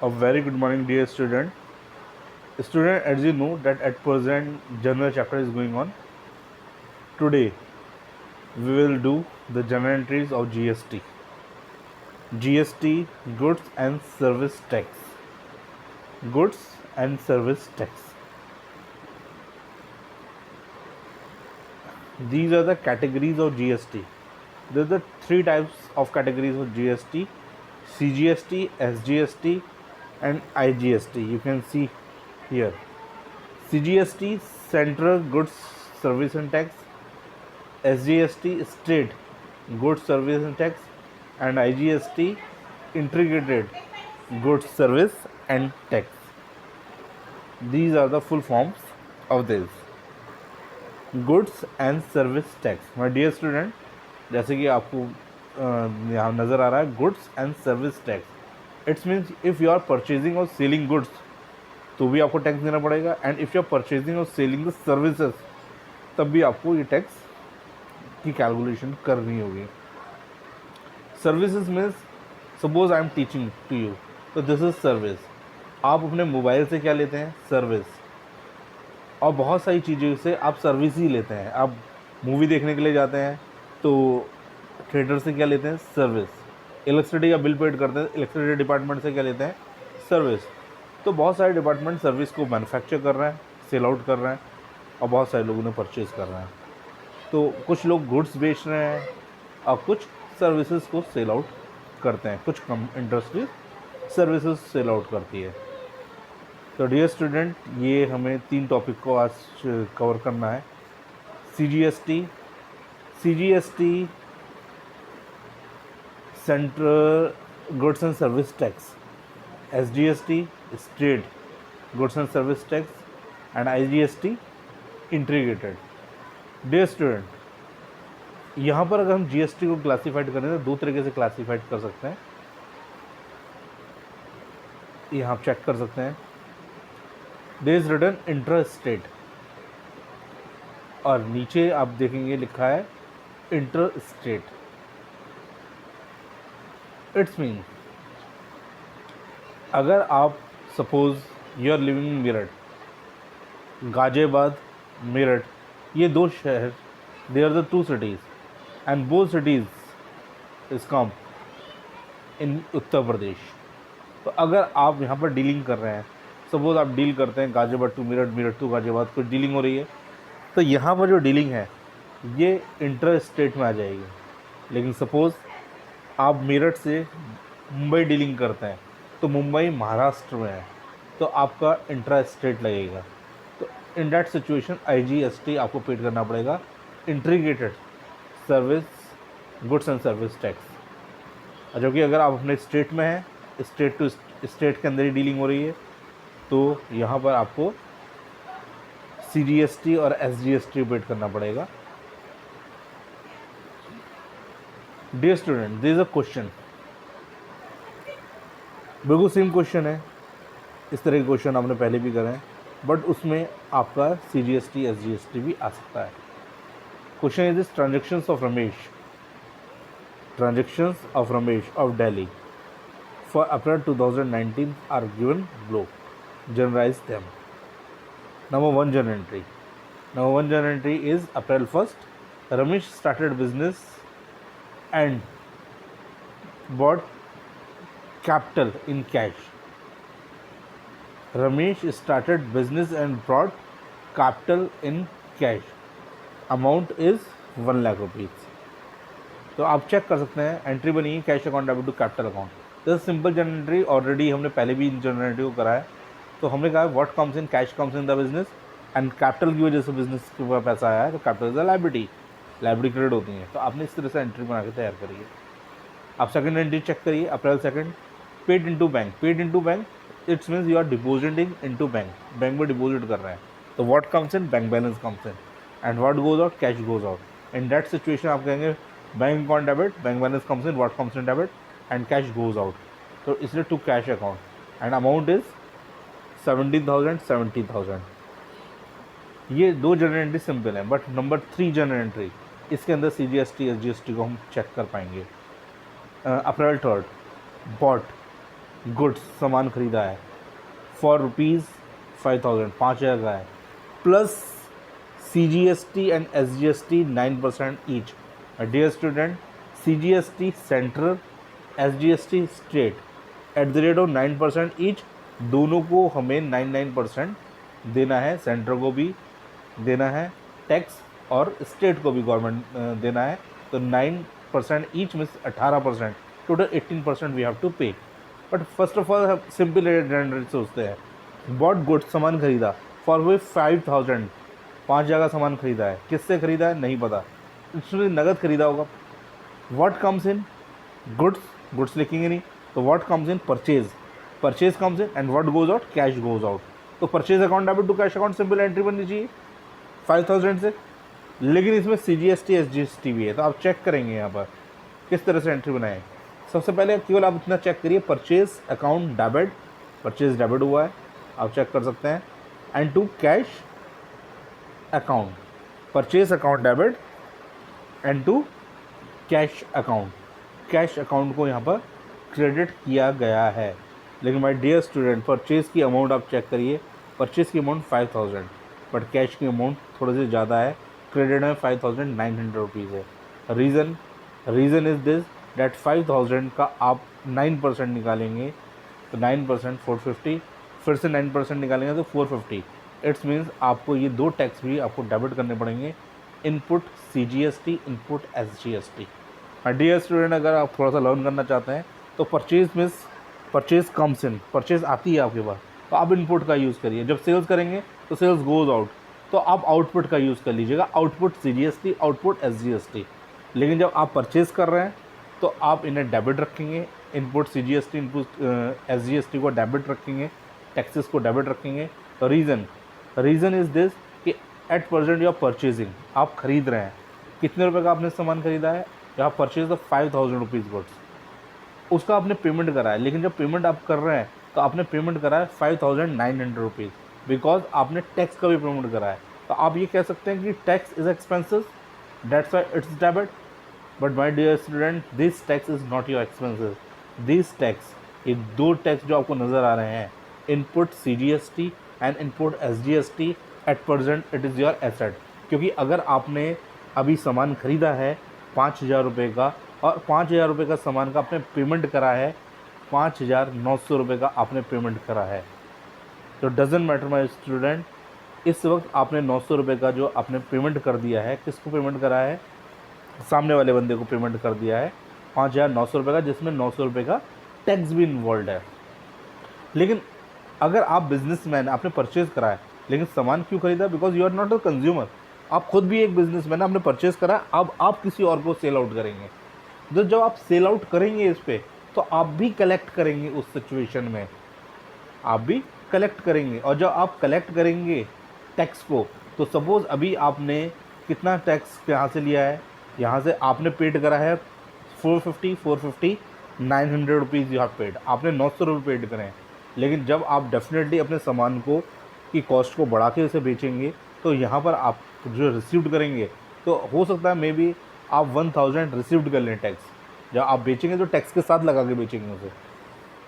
A very good morning, dear student. Student, as you know that at present general chapter is going on. Today we will do the journal entries of GST. GST, goods and service tax. Goods and service tax. These are the categories of GST. There are the three types of categories of GST: CGST, SGST, and IGST. You can see here. CGST, Central Goods Service and Tax, SGST, State Goods Service and Tax, and IGST, Integrated Goods Service and Tax. These are the full forms of this. Goods and service tax. My dear student, जैसे कि आपको यहाँ नज़र आ रहा है goods and service tax. It's means if you are purchasing और selling goods तो भी आपको टैक्स देना पड़ेगा, and if you are purchasing और सेलिंग द सर्विसेज तब भी आपको ये टैक्स की कैलकुलेशन करनी होगी। Services means suppose I am teaching to you, तो दिस इज सर्विस। आप अपने मोबाइल से क्या लेते हैं? सर्विस। और बहुत सारी चीज़ों से आप सर्विस ही लेते हैं। आप मूवी देखने के लिए जाते हैं तो थिएटर से क्या लेते हैं? सर्विस। इलेक्ट्रिसिटी का बिल पेड करते हैं, इलेक्ट्रिसिटी डिपार्टमेंट से क्या लेते हैं? सर्विस। तो बहुत सारे डिपार्टमेंट सर्विस को मैन्युफैक्चर कर रहे हैं, सेल आउट कर रहे हैं, और बहुत सारे लोग उन्हें परचेज़ कर रहे हैं। तो कुछ लोग गुड्स बेच रहे हैं और कुछ सर्विसेज को सेल आउट करते हैं। कुछ कम इंडस्ट्री सर्विसेज सेल आउट करती है। तो डियर स्टूडेंट, ये हमें 3 टॉपिक को आज कवर करना है। CGST central goods and service tax, SGST state goods and service tax, and IGST integrated. Dear student, यहाँ पर अगर हम GST को क्लासीफाइड करें तो 2 तरीके से क्लासीफाइड कर सकते हैं। यहाँ आप चेक कर सकते हैं, there is written intra state, और नीचे आप देखेंगे लिखा है इंटर स्टेट। इट्स मीन अगर आप suppose you are living in Meerut, Ghaziabad, Meerut, ये 2 शहर, they are the 2 cities, and both cities is come in Uttar Pradesh. तो अगर आप यहाँ पर डीलिंग कर रहे हैं, सपोज आप डील करते हैं गाजियाबाद टू मेरठ, मेरठ टू गाजियाबाद, कुछ डीलिंग हो रही है, तो यहाँ पर जो डीलिंग है ये इंटर स्टेट में आ जाएगी। लेकिन सपोज़ आप मेरठ से मुंबई डीलिंग करते हैं तो मुंबई महाराष्ट्र में है, तो आपका इंट्रा स्टेट लगेगा। तो इन दैट सिचुएशन IGST आपको पेड करना पड़ेगा, integrated service goods and service tax. जो कि अगर आप अपने स्टेट में हैं, स्टेट टू स्टेट के अंदर ही डीलिंग हो रही है, तो यहाँ पर आपको CGST और SGST पेड करना पड़ेगा। Dear student, this is a question, बिल्कुल सेम क्वेश्चन है। इस तरह के क्वेश्चन आपने पहले भी करे हैं, बट उसमें आपका CGST SGST भी आ सकता है। Question is this: transactions of Ramesh of Delhi for April 2019 are given below. Generalize them. Number 1 journal entry is April 1st. Ramesh started business and bought capital in cash. Ramesh started business and brought capital in cash. Amount is 1 lakh rupees. तो आप check कर सकते हैं, entry बनी है cash account debit to capital account. तो simple general entry already हमने पहले भी जनरल एंट्री को कराया। तो हमने कहा what comes in cash comes in the business, and capital की वजह से बिजनेस के ऊपर पैसा आया है, तो capital is the liability credit होती है। तो आपने इस तरह से एंट्री बना के तैयार करिए। आप सेकंड एंट्री चेक करिए, April 2nd, paid into bank. It's means you are depositing into bank में डिपोजिट कर रहे हैं। तो what comes in, bank balance comes in, and what goes out, cash goes out. In that situation आप कहेंगे bank account debit, bank balance comes in, what comes in debit, and cash goes out. तो इसलिए to cash account, and amount is 70,000। ये 2 general entry simple है, but number 3 general entry, इसके अंदर CGST SGST को हम चेक कर पाएंगे। April 3rd, bought गुड्स सामान खरीदा है फॉर रुपीज़ 5,000, 5,000 का है, plus CGST and SGST 9% each. Dear student, CGST central, SGST state at the rate of 9% each, दोनों को हमें 9% देना है, सेंटर को भी देना है टैक्स और स्टेट को भी गवर्नमेंट देना है। तो 9% each means 18%, total 18% we have to pay. But first of all हम सिंपल रेट सोचते हैं। बॉट गुड्स, सामान खरीदा फॉर वे 5,000, 5,000 का सामान खरीदा है, किससे खरीदा है नहीं पता, इसमें नगद खरीदा होगा। What comes in goods, goods लिखेंगे नहीं, तो what comes in purchase, purchase comes in, and what goes out, cash goes out. तो purchase account debit to cash account, simple entry बननी चाहिए 5,000 से। लेकिन इसमें CGST SGST भी है, तो आप चेक करेंगे यहाँ पर किस तरह से एंट्री बनाएं। सबसे पहले केवल आप इतना चेक करिए, purchase account debit, purchase debit हुआ है, आप चेक कर सकते हैं, and to cash account, purchase account debit and to cash account, cash account को यहाँ पर क्रेडिट किया गया है। लेकिन माय डियर स्टूडेंट, परचेज़ की अमाउंट आप चेक करिए, परचेज़ की अमाउंट 5,000, बट कैश की अमाउंट थोड़ी सी ज़्यादा है, क्रेडिट में 5,900 रुपीज़ है। रीज़न इज़ दिस डैट 5,000 का आप 9% निकालेंगे तो 9% 450, फिर से 9% निकालेंगे तो 450। इट्स मीन्स आपको ये दो टैक्स भी आपको डेबिट करने पड़ेंगे, input CGST, input SGST। Dear student, अगर आप थोड़ा सा लर्न करना चाहते हैं तो purchase means purchase comes in, purchase आती है आपके पास, तो आप इनपुट का यूज़ करिए। जब सेल्स करेंगे तो सेल्स गोज आउट, तो आप आउटपुट का यूज़ कर लीजिएगा, आउटपुट CGST, आउटपुट SGST। लेकिन जब आप परचेज कर रहे हैं तो आप इन्हें डेबिट रखेंगे, इनपुट CGST, इनपुट SGST को डेबिट रखेंगे, टैक्सेस को डेबिट रखेंगे। तो रीज़न इज़ दिस कि at present you are purchasing, आप खरीद रहे हैं, कितने रुपए का आपने सामान खरीदा है, यहाँ परचेज द 5,000 रुपीज़ गुड्स, उसका आपने पेमेंट करा है। लेकिन जब पेमेंट आप कर रहे हैं तो आपने पेमेंट करा है 5,900 रुपीज़, बिकॉज आपने टैक्स का भी पेमेंट करा है। तो आप ये कह सकते हैं कि tax is expenses, that's why it's debit. But my dear student, this tax is not your expenses, this tax, ये दो टैक्स जो आपको नज़र आ रहे हैं, input CGST and input SGST, at present it is your asset. क्योंकि अगर आपने अभी सामान खरीदा है 5,000 रुपये का, और 5,000 रुपये का सामान का आपने पेमेंट करा है, 5,900 रुपये का आपने पेमेंट करा है, तो डजेंट मैटर माय स्टूडेंट, इस वक्त आपने 900 रुपये का जो आपने पेमेंट कर दिया है, किसको पेमेंट करा है, सामने वाले बंदे को पेमेंट कर दिया है 5,900 रुपये का, जिसमें 900 रुपये का टैक्स भी इन्वॉल्व है। लेकिन अगर आप बिजनेसमैन, आपने परचेज़ करा है, लेकिन सामान क्यों खरीदा, because you are not a consumer, आप खुद भी एक बिजनेसमैन है, आपने परचेज़ करा, अब आप किसी और को सेल आउट करेंगे। तो जब आप सेल आउट करेंगे इस पर, तो आप भी कलेक्ट करेंगे, उस सिचुएशन में आप भी कलेक्ट करेंगे। और जब आप कलेक्ट करेंगे टैक्स को, तो सपोज़ अभी आपने कितना टैक्स यहाँ से लिया है, यहाँ से आपने पेड करा है 450 900 रुपीज़ यू हैव पेड, आपने 900 रुपये पेड करें हैं। लेकिन जब आप डेफिनेटली अपने सामान को की कॉस्ट को बढ़ा के उसे बेचेंगे, तो यहाँ पर आप जो रिसीव्ड करेंगे, तो हो सकता है मे बी आप 1,000 रिसीव्ड कर लें टैक्स। जब आप बेचेंगे तो टैक्स के साथ लगा के बेचेंगे उसे,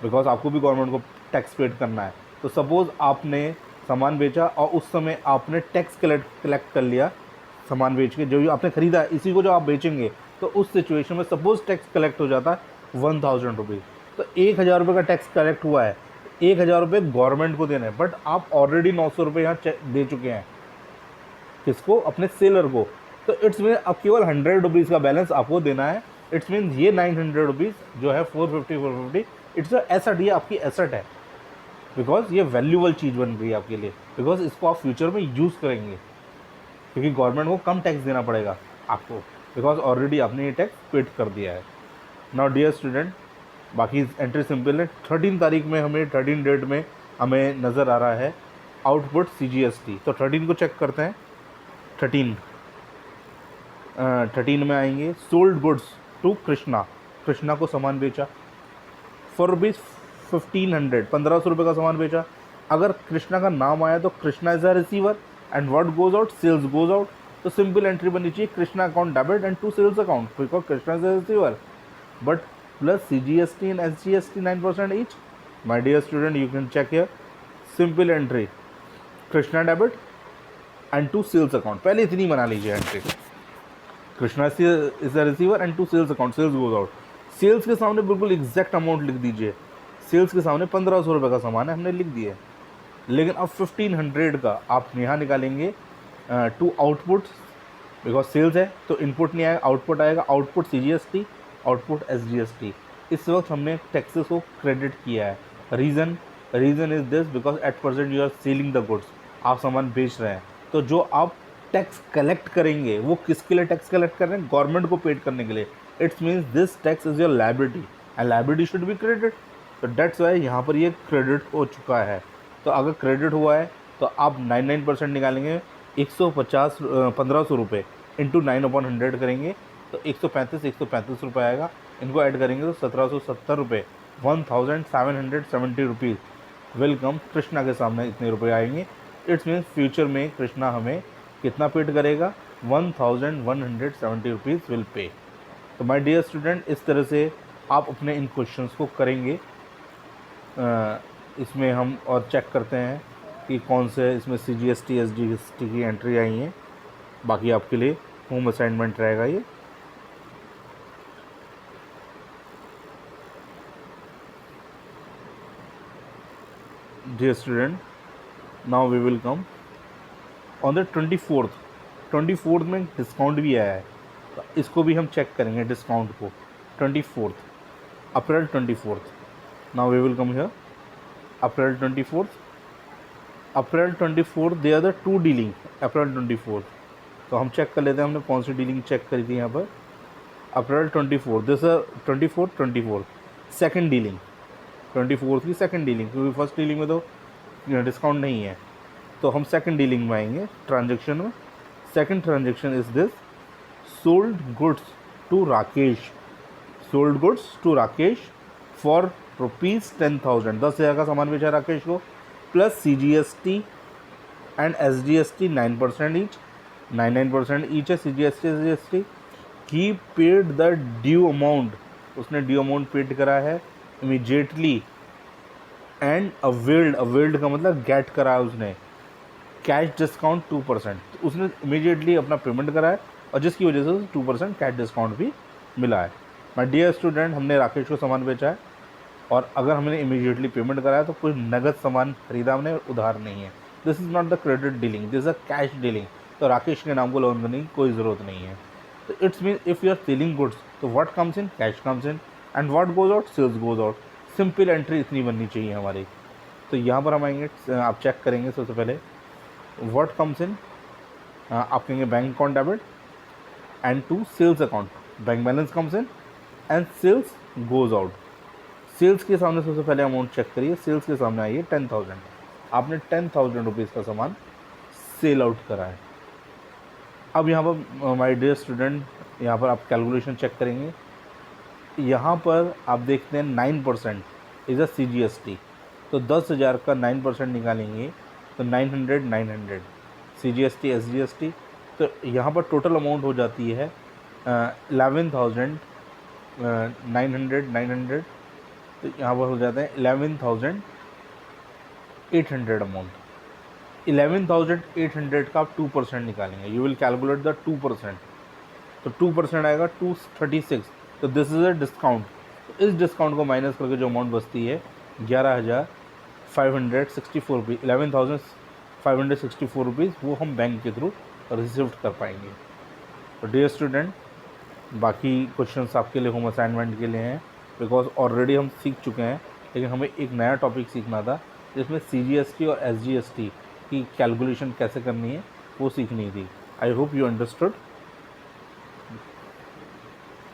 बिकॉज आपको भी गवर्नमेंट को टैक्स पेड करना है। तो सपोज़ आपने सामान बेचा और उस समय आपने टैक्स कलेक्ट कर लिया सामान बेच के, जो आपने ख़रीदा है इसी को जो आप बेचेंगे, तो उस सिचुएशन में सपोज़ टैक्स कलेक्ट हो जाता है 1,000 रुपीज़, तो 1,000 रुपये का टैक्स कलेक्ट हुआ है, 1,000 रुपये गवर्नमेंट को देना है, बट आप ऑलरेडी 900 रुपये यहाँ दे चुके हैं, किसको, अपने सेलर को। तो इट्स मीन अब केवल 100 रुपीज़ का बैलेंस आपको देना है। इट्स मीन ये 900 रुपीज़ जो है 450 इट्स एसेट, ये आपकी एसेट है, बिकॉज ये वैल्यूबल चीज़ बन गई आपके लिए, बिकॉज इसको आप फ्यूचर में यूज़ करेंगे, क्योंकि गवर्नमेंट को कम टैक्स देना पड़ेगा आपको, बिकॉज ऑलरेडी आपने ये टैक्स पेड कर दिया है। नाउ डियर स्टूडेंट, बाकी एंट्री सिंपल है। 13 तारीख में हमें 13 डेट में हमें नज़र आ रहा है आउटपुट CGST, तो 13 को चेक करते हैं। 13 में आएंगे, sold goods to Krishna, Krishna को सामान बेचा फॉर रुपीज़ 1,500, 1,500 रुपये का सामान बेचा। अगर कृष्णा का नाम आया तो Krishna is a receiver, and what goes out, sales goes out. तो सिंपल एंट्री बननी चाहिए, Krishna account debit and to sales account, because Krishna is a receiver, but plus CGST and SGST 9% each, My dear student, you can check here. Simple entry, Krishna debit and to sales account. पहले इतनी बना लीजिए entry. Krishna is the receiver and to sales account, sales goes out. Sales के सामने बिल्कुल exact amount लिख दीजिए. Sales के सामने 1500 रुपये का सामान है, हमने लिख दिया. लेकिन अब 1500 का आप यहाँ निकालेंगे टू आउटपुट, बिकॉज सेल्स है तो इनपुट नहीं आएगा, आउटपुट आएगा. Output CGST, output SGST. इस वक्त हमने टैक्सेस को क्रेडिट किया है. Reason is this, because at present you are selling the goods. आप सामान बेच रहे हैं, तो जो आप टैक्स कलेक्ट करेंगे वो किसके लिए टैक्स कलेक्ट कर रहे हैं? गवर्नमेंट को पेड करने के लिए. It's means this tax is your liability and liability should be credit. तो डेट्स वाई यहाँ पर ये क्रेडिट हो चुका है. तो अगर क्रेडिट हुआ है तो आप 99% निकालेंगे. 1500 रुपये इंटू 9/100 करेंगे तो 135 रुपये आएगा. इनको ऐड करेंगे तो 1770 रुपये, 1770 रुपीज़ विल कम. कृष्णा के सामने इतने रुपए आएंगे. इट्स मीन्स फ्यूचर में कृष्णा हमें कितना पेड करेगा? 1170 रुपीज़ विल पे. तो माय डियर स्टूडेंट, इस तरह से आप अपने इन क्वेश्चंस को करेंगे. इसमें हम और चेक करते हैं कि कौन से इसमें CGST SGST की एंट्री आई हैं. बाकी आपके लिए होम असाइनमेंट रहेगा ये. Dear student, now we will come on the 24th में डिस्काउंट भी आया है, तो इसको भी हम चेक करेंगे डिस्काउंट को. 24th April 24th. Now we will come here. April 24th they are the two dealing. April 24th, तो हम चेक कर लेते हैं हमने कौन सी डीलिंग चेक करी थी यहाँ पर. अप्रैल 24 दिस 24 सेकेंड डीलिंग. 24 की सेकेंड डीलिंग, क्योंकि फर्स्ट डीलिंग में तो डिस्काउंट नहीं है. तो हम सेकेंड डीलिंग में आएंगे ट्रांजेक्शन में. Second transaction is this, sold goods to Rakesh for ₹10,000. 10,000 का सामान बेचा राकेश को, plus CGST and SGST 9% each. 9% each है CGST SGST. He paid the due amount, उसने ड्यू अमाउंट पेड करा है इमीडिएटली. एंड अवेल्ड का मतलब गेट करा है उसने. कैश डिस्काउंट 2%, उसने इमीडिएटली अपना पेमेंट करा है और जिसकी वजह से 2% कैश डिस्काउंट भी मिला है. माय डियर स्टूडेंट, हमने राकेश को सामान बेचा है और अगर हमने इमीडिएटली पेमेंट करा है तो कोई नगद सामान खरीदा हमने, उधार नहीं है. This is not the credit dealing, this is a cash dealing. तो राकेश के नाम को लोन करने की कोई ज़रूरत नहीं है. तो it's mean if you are selling goods तो what comes in? Cash comes in. And what goes out? Sales goes out. Simple entry इतनी बननी चाहिए हमारी. तो यहाँ पर हम आएंगे, आप चेक करेंगे सबसे पहले व्हाट कम्स इन. आप कहेंगे bank account debit and to sales account, bank balance comes in and sales goes out. Sales के सामने सबसे पहले अमाउंट चेक करिए. सेल्स के सामने आइए 10,000. आपने 10,000 रुपीज़ का सामान सेल आउट करा है. अब यहाँ पर माय डियर स्टूडेंट, यहाँ पर आप कैलकुलेशन चेक करेंगे. यहाँ पर आप देखते हैं 9% इज़ अ CGST. तो 10,000 का 9% निकालेंगे तो 900 CGST SGST. तो यहाँ पर टोटल अमाउंट हो जाती है 11,900. तो यहाँ पर हो जाता है 11,800 अमाउंट. 11,800 का आप 2% निकालेंगे. You will calculate the 2%. तो 2% आएगा 236. तो दिस इज़ अ डिस्काउंट. तो इस डिस्काउंट को माइनस करके जो अमाउंट बचती है 11,564 रुपीज़, 11,564 रुपीज़, वो हम बैंक के थ्रू रिसीव कर पाएंगे. तो डियर स्टूडेंट, बाकी क्वेश्चंस आपके लिए होम असाइनमेंट के लिए हैं, बिकॉज ऑलरेडी हम सीख चुके हैं. लेकिन हमें एक नया टॉपिक सीखना था जिसमें CGST और SGST की कैलकुलेशन कैसे करनी है वो सीखनी थी. I hope you understood.